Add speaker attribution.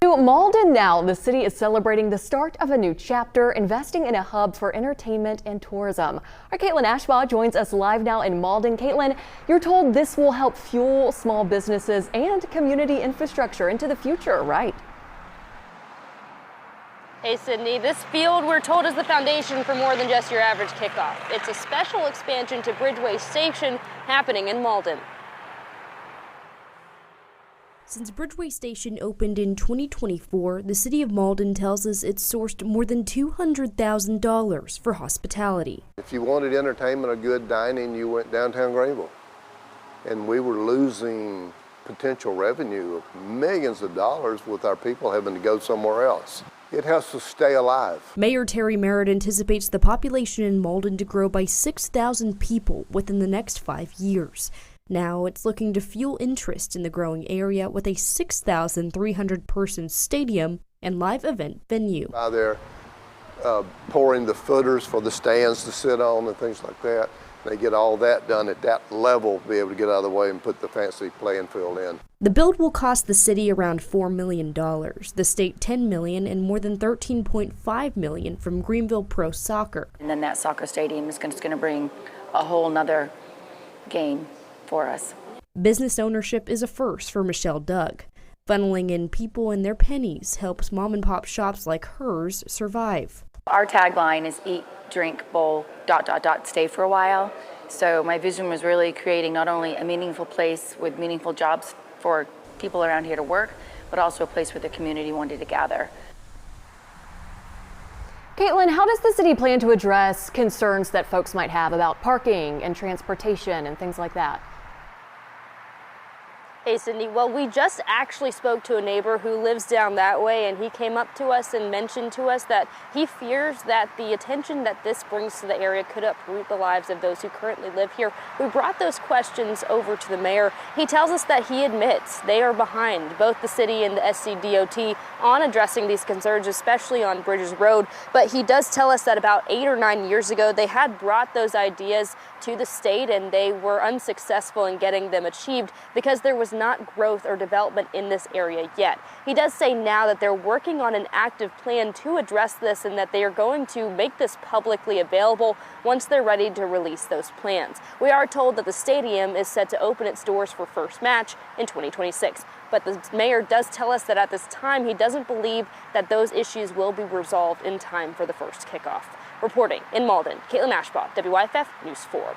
Speaker 1: To Malden now, the city is celebrating the start of a new chapter, investing in a hub for entertainment and tourism. Our Caitlin Ashbaugh joins us live now in Malden. Caitlin, you're told this will help fuel small businesses and community infrastructure into the future, right?
Speaker 2: Hey Sydney, this field we're told is the foundation for more than just your average kickoff. It's a special expansion to Bridgeway Station happening in Malden.
Speaker 3: Since Bridgeway Station opened in 2024, the city of Malden tells us it's sourced more than $200,000 for hospitality.
Speaker 4: If you wanted entertainment or good dining, you went downtown Greenville. And we were losing potential revenue of millions of dollars with our people having to go somewhere else. It has to stay alive.
Speaker 3: Mayor Terry Merritt anticipates the population in Malden to grow by 6,000 people within the next 5 years. Now it's looking to fuel interest in the growing area with a 6,300-person stadium and live event venue.
Speaker 4: They're pouring the footers for the stands to sit on and things like that. They get all that done at that level, be able to get out of the way and put the fancy playing field in.
Speaker 3: The build will cost the city around $4 million, the state $10 million, and more than $13.5 million from Greenville Pro Soccer.
Speaker 5: And then that soccer stadium is going to bring a whole nother game for us.
Speaker 3: Business ownership is a first for Michelle Doug. Funneling in people and their pennies helps mom and pop shops like hers survive.
Speaker 5: Our tagline is eat, drink, bowl, ... stay for a while. So my vision was really creating not only a meaningful place with meaningful jobs for people around here to work, but also a place where the community wanted to gather.
Speaker 1: Caitlin, how does the city plan to address concerns that folks might have about parking and transportation and things like that?
Speaker 2: Hey Sydney, well, we just actually spoke to a neighbor who lives down that way, and he came up to us and mentioned to us that he fears that the attention that this brings to the area could uproot the lives of those who currently live here. We brought those questions over to the mayor. He tells us that he admits they are behind, both the city and the SCDOT, on addressing these concerns, especially on Bridges Road. But he does tell us that about 8 or 9 years ago, they had brought those ideas to the state and they were unsuccessful in getting them achieved because there was not growth or development in this area yet. He does say now that they're working on an active plan to address this and that they are going to make this publicly available once they're ready to release those plans. We are told that the stadium is set to open its doors for first match in 2026. But the mayor does tell us that at this time, he doesn't believe that those issues will be resolved in time for the first kickoff. Reporting in Malden, Caitlin Ashbaugh, WYFF News 4.